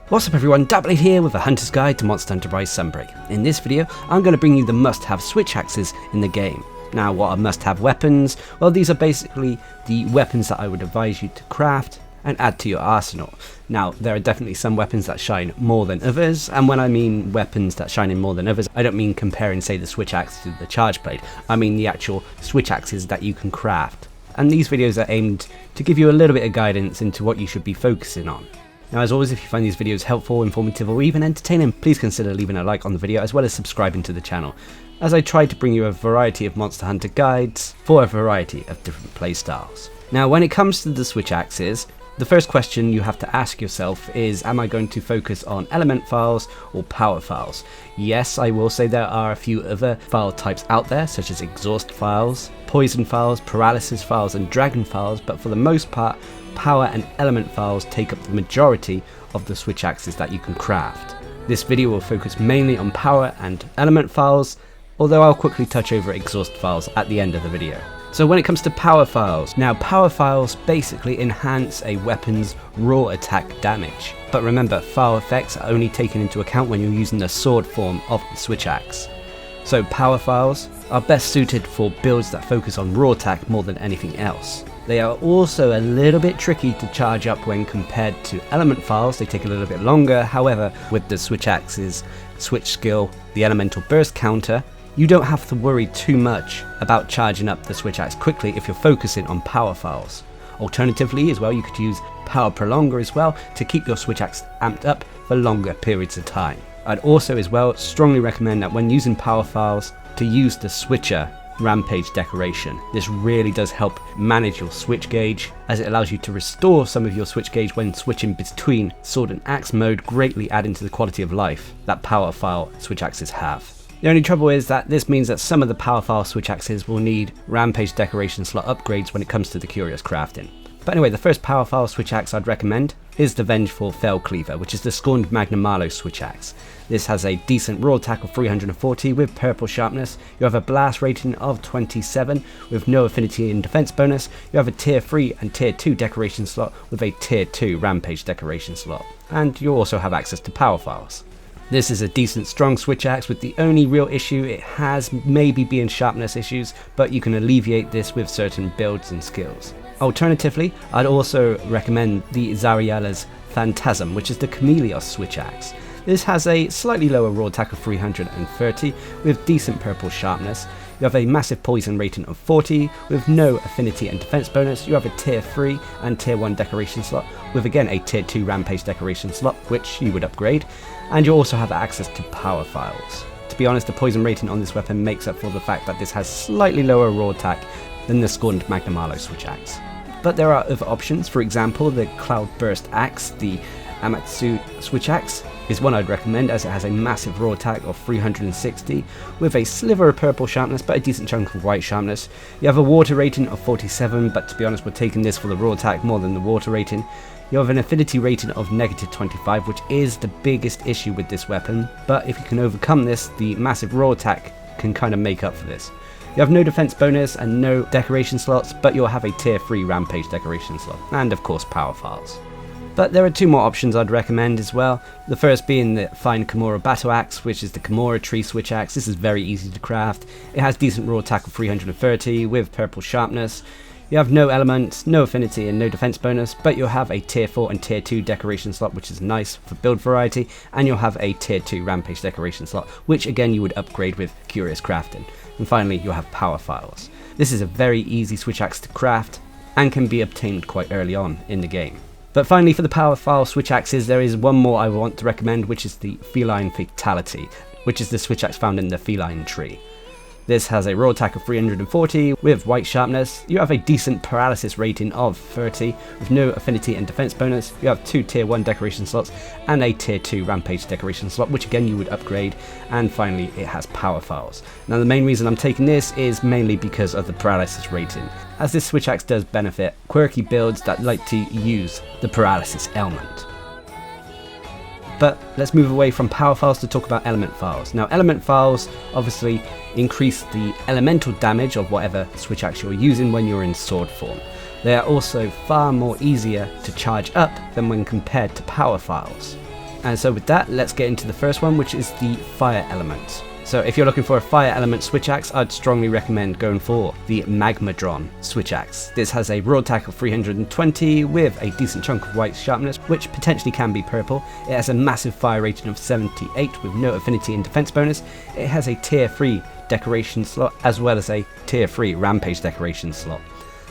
What's up everyone, Darcblade here with a Hunter's Guide to Monster Hunter Rise Sunbreak. In this video, I'm going to bring you the must-have switch axes in the game. Now, what are must-have weapons? Well, these are basically the weapons that I would advise you to craft and add to your arsenal. Now, there are definitely some weapons that shine more than others, and when I mean weapons that shine in more than others, I don't mean comparing, say, the switch axe to the charge blade. I mean the actual switch axes that you can craft. And these videos are aimed to give you a little bit of guidance into what you should be focusing on. Now, as always, if you find these videos helpful, informative, or even entertaining, please consider leaving a like on the video as well as subscribing to the channel, as I try to bring you a variety of Monster Hunter guides for a variety of different playstyles. Now, when it comes to the switch axes, the first question you have to ask yourself is, am I going to focus on element files or power files? Yes, I will say there are a few other file types out there, such as exhaust files, poison files, paralysis files, and dragon files, but for the most part, power and element files take up the majority of the switch axes that you can craft. This video will focus mainly on power and element files, although I'll quickly touch over exhaust files at the end of the video. So when it comes to power files, now power files basically enhance a weapon's raw attack damage. But remember, file effects are only taken into account when you're using the sword form of the switch axe. So power files are best suited for builds that focus on raw attack more than anything else. They are also a little bit tricky to charge up when compared to element files. They take a little bit longer. However, with the switch axe's switch skill, the elemental burst counter, you don't have to worry too much about charging up the switch axe quickly if you're focusing on power files. Alternatively as well, you could use power prolonger as well to keep your switch axe amped up for longer periods of time. I'd also as well strongly recommend that when using power files to use the switcher rampage decoration. This really does help manage your switch gauge, as it allows you to restore some of your switch gauge when switching between sword and axe mode, greatly adding to the quality of life that power file switch axes have. The only trouble is that this means that some of the power file switch axes will need rampage decoration slot upgrades when it comes to the curious crafting. But anyway, the first power file switch axe I'd recommend is the Vengeful Fell Cleaver, which is the Scorned Magnamalo switch axe. This has a decent raw attack of 340 with purple sharpness. You have a blast rating of 27 with no affinity and defense bonus. You have a tier 3 and tier 2 decoration slot with a tier 2 rampage decoration slot. And you also have access to power files. This is a decent strong switch axe, with the only real issue it has maybe being sharpness issues, but you can alleviate this with certain builds and skills. Alternatively, I'd also recommend the Zariala's Phantasm, which is the Chameleos switch axe. This has a slightly lower raw attack of 330 with decent purple sharpness. You have a massive poison rating of 40 with no affinity and defense bonus. You have a tier 3 and tier 1 decoration slot with again a tier 2 rampage decoration slot, which you would upgrade, and you also have access to power files. To be honest, the poison rating on this weapon makes up for the fact that this has slightly lower raw attack than the Scorned Magnamalo switch axe. But there are other options. For example, the Cloudburst axe, the Amatsu switch axe, is one I'd recommend, as it has a massive raw attack of 360 with a sliver of purple sharpness but a decent chunk of white sharpness. You have a water rating of 47, but to be honest, we're taking this for the raw attack more than the water rating. You have an affinity rating of negative 25, which is the biggest issue with this weapon, but if you can overcome this, the massive raw attack can kind of make up for this. You have no defense bonus and no decoration slots, but you'll have a tier 3 rampage decoration slot, and of course power files. But there are two more options I'd recommend as well. The first being the Fine Kimura Battle Axe, which is the Kimura Tree switch axe. This is very easy to craft. It has decent raw attack of 330 with purple sharpness. You have no elements, no affinity, and no defense bonus, but you'll have a tier 4 and tier 2 decoration slot, which is nice for build variety, and you'll have a tier 2 rampage decoration slot, which again you would upgrade with curious crafting. And finally, you'll have power files. This is a very easy switch axe to craft and can be obtained quite early on in the game. But finally, for the power file switch axes, there is one more I want to recommend, which is the Feline Fatality, which is the switch axe found in the Feline Tree. This has a raw attack of 340 with white sharpness. You have a decent paralysis rating of 30 with no affinity and defense bonus. You have 2 tier 1 decoration slots and a tier 2 rampage decoration slot, which again you would upgrade. And finally, it has power files. Now, the main reason I'm taking this is mainly because of the paralysis rating, as this switch axe does benefit quirky builds that like to use the paralysis element. But let's move away from power files to talk about element files. Now, element files obviously increase the elemental damage of whatever switch axe you're using when you're in sword form. They are also far more easier to charge up than when compared to power files. And so with that, let's get into the first one, which is the fire element. So if you're looking for a fire element switch axe, I'd strongly recommend going for the Magmadron switch axe. This has a raw attack of 320 with a decent chunk of white sharpness, which potentially can be purple. It has a massive fire rating of 78 with no affinity and defense bonus. It has a tier 3 decoration slot as well as a tier 3 rampage decoration slot.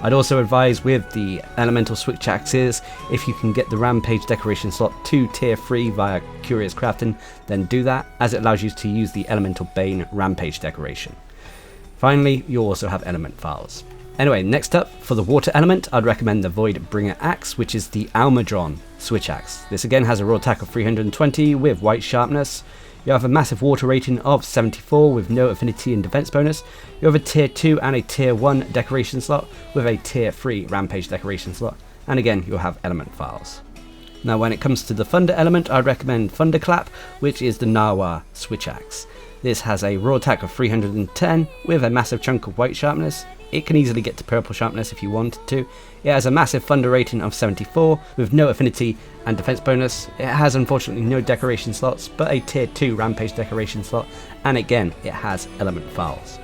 I'd also advise with the elemental switch axes, if you can get the rampage decoration slot to tier 3 via Curious Crafting, then do that, as it allows you to use the elemental bane rampage decoration. Finally, you also have element files. Anyway, next up, for the water element, I'd recommend the Voidbringer axe, which is the Almadron switch axe. This again has a raw attack of 320 with white sharpness. You have a massive water rating of 74 with no affinity and defense bonus. You have a tier 2 and a tier 1 decoration slot with a tier 3 rampage decoration slot. And again, you'll have element files. Now when it comes to the thunder element, I'd recommend Thunderclap, which is the Narwa switch axe. This has a raw attack of 310 with a massive chunk of white sharpness. It can easily get to purple sharpness if you wanted to. It has a massive thunder rating of 74 with no affinity and defense bonus. It has unfortunately no decoration slots, but a tier 2 rampage decoration slot, and again it has element files.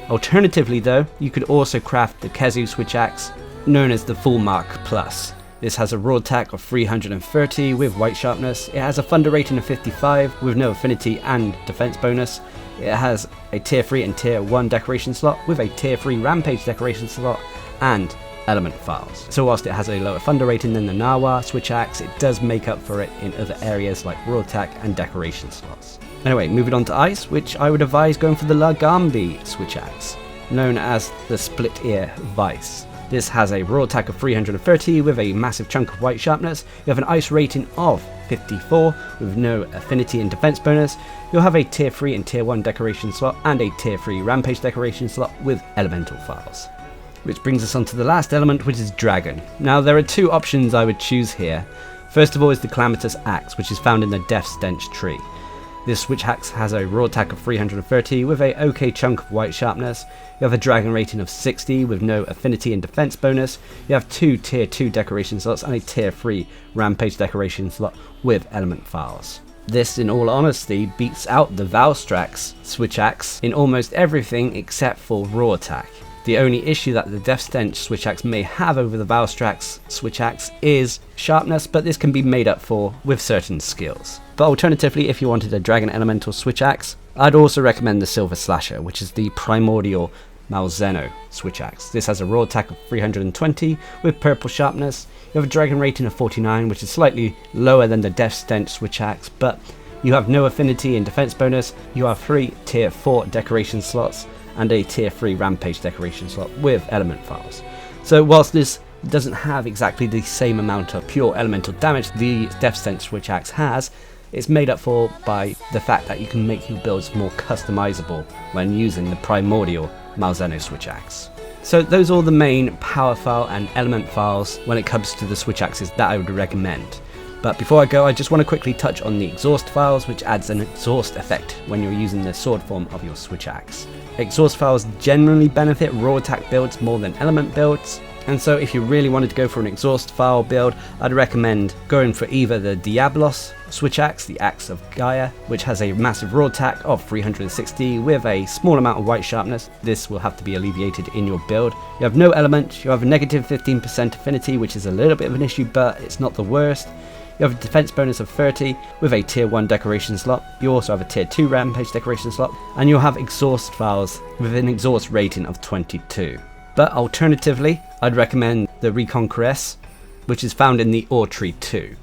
Alternatively though, you could also craft the Kezu switch axe, known as the Full Mark Plus. This has a raw attack of 330 with white sharpness. It has a thunder rating of 55 with no affinity and defense bonus. It has a tier 3 and tier 1 decoration slot with a tier 3 rampage decoration slot and element files. So whilst it has a lower thunder rating than the Narwa switch axe, it does make up for it in other areas like raw attack and decoration slots. Anyway, moving on to ice, which I would advise going for the Lagambi switch axe, known as the Split Ear Vice. This has a raw attack of 330 with a massive chunk of white sharpness. You have an ice rating of 54 with no affinity and defense bonus. You'll have a tier 3 and tier 1 decoration slot and a tier 3 rampage decoration slot with elemental files. Which brings us on to the last element, which is dragon. Now there are two options I would choose here. First of all is the Calamitous Axe, which is found in the Death Stench tree. This switch axe has a raw attack of 330 with a okay chunk of white sharpness. You have a dragon rating of 60 with no affinity and defense bonus. You have two tier 2 decoration slots and a tier 3 rampage decoration slot with element files. This, in all honesty, beats out the Valstrax switch axe in almost everything except for raw attack. The only issue that the Death Stench switch axe may have over the Valstrax switch axe is sharpness, but this can be made up for with certain skills. But alternatively, if you wanted a dragon elemental switch axe, I'd also recommend the Silver Slasher, which is the primordial Malzeno switch axe. This has a raw attack of 320 with purple sharpness. You have a dragon rating of 49, which is slightly lower than the Death Stench switch axe, but you have no affinity and defense bonus. You have 3 tier 4 decoration slots and a tier 3 rampage decoration slot with element files. So whilst this doesn't have exactly the same amount of pure elemental damage the Death Stench switch axe has, it's made up for by the fact that you can make your builds more customizable when using the primordial Malzeno switch axe. So those are all the main power file and element files when it comes to the switch axes that I would recommend. But before I go, I just want to quickly touch on the exhaust files, which adds an exhaust effect when you're using the sword form of your switch axe. Exhaust files generally benefit raw attack builds more than element builds, and so if you really wanted to go for an exhaust file build, I'd recommend going for either the Diablos switch axe, the Axe of Gaia, which has a massive raw attack of 360 with a small amount of white sharpness. This will have to be alleviated in your build. You have no element, you have a negative 15% affinity, which is a little bit of an issue, but it's not the worst. You have a defense bonus of 30 with a tier 1 decoration slot. You also have a tier 2 rampage decoration slot, and you'll have exhaust files with an exhaust rating of 22. But alternatively, I'd recommend the Reconqueress, which is found in the Ore Tree 2.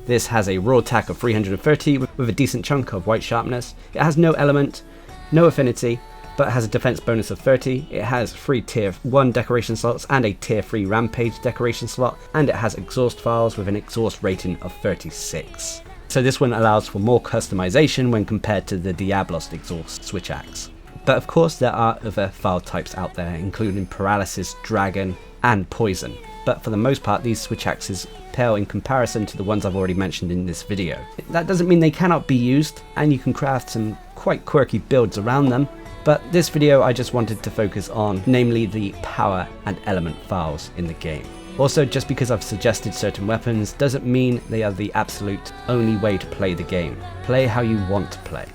This has a raw attack of 330 with a decent chunk of white sharpness. It has no element, no affinity, but has a defense bonus of 30. It has 3 tier 1 decoration slots and a tier 3 rampage decoration slot, and it has exhaust files with an exhaust rating of 36. So this one allows for more customization when compared to the Diablos exhaust switch axe. But of course there are other file types out there, including Paralysis, Dragon and Poison. But for the most part these switch axes pale in comparison to the ones I've already mentioned in this video. That doesn't mean they cannot be used, and you can craft some quite quirky builds around them. But this video I just wanted to focus on, namely the power and element files in the game. Also, just because I've suggested certain weapons doesn't mean they are the absolute only way to play the game. Play how you want to play.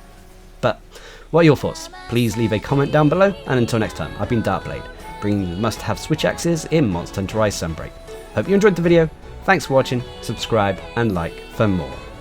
But what are your thoughts? Please leave a comment down below, and until next time, I've been Darcblade, bringing you the must-have switch axes in Monster Hunter Rise Sunbreak. Hope you enjoyed the video, thanks for watching, subscribe and like for more.